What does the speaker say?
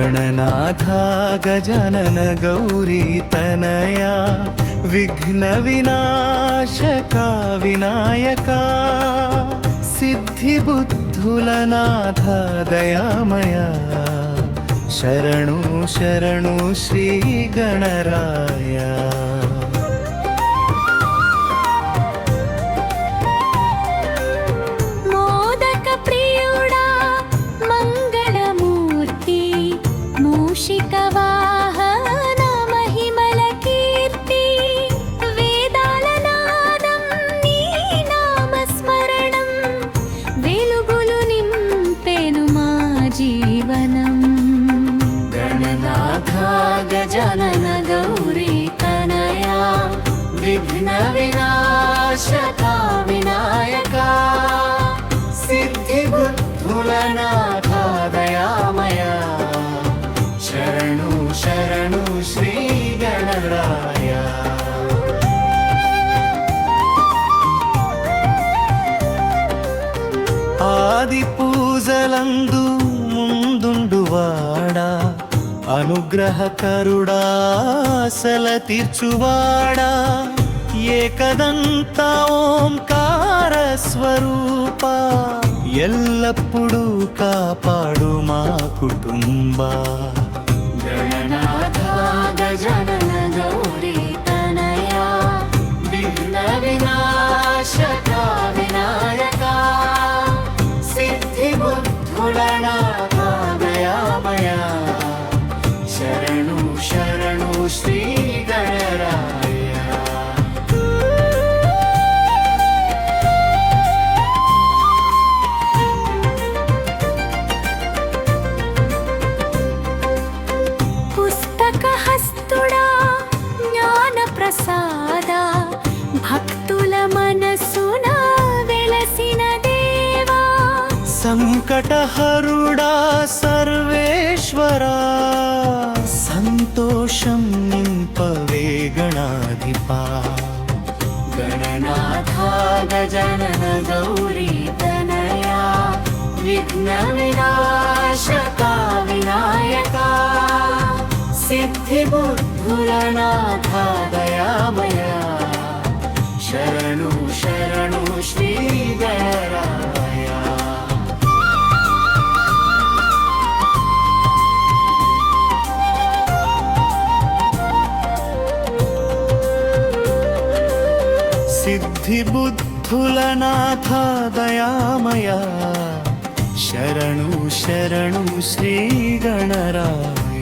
गणनाथा गजानन गौरीतनया विघ्नविनाशका विनायका सिद्धिबुद्धुलनाथा दयामया शरणु शरणु श्रीगणराया। మూషికవాహన మహిమల కీర్తి వేదాల నాదం నీ నామస్మరణం వెలుగులు నింపెను మా జీవనం। गणनाथ गजानन गौरीतनया विघ्न विनाशका विनायका सिद्धिबुद्धुलनाथ दयामया शरणु शरणु श्री गणराया। आदि पूजलंदु ముందుండువాడా అనుగ్రహకరుడా ఆశల తీర్చువాడా ఏకదంత ఓంకార స్వరూప ఎల్లప్పుడూ కాపాడు మా కుటుంబ। गणनाथ गजानन गौरीतनया विघ्न विनाशका विनायका सिद्धिबुद्धुलनाथ दयामया शरणु शरणु श्री गणराया। పుస్తకహస్తుడా జ్ఞాన ప్రసాద భక్తుల మనసున వెలసిన దేవా సంకటహరుడా సర్వేశ్వరా సంతోషం నింపవే గణాధిపా। गणनाथ गजानन गौरीतनया विघ्न विनाशका विनायका सिद्धिबुद्धुलनाथ दयामया शरणु शरणु श्री गणराया। सिद्धिबुद्धुलनाथ दयामया शरणु शरणु श्री गणराया।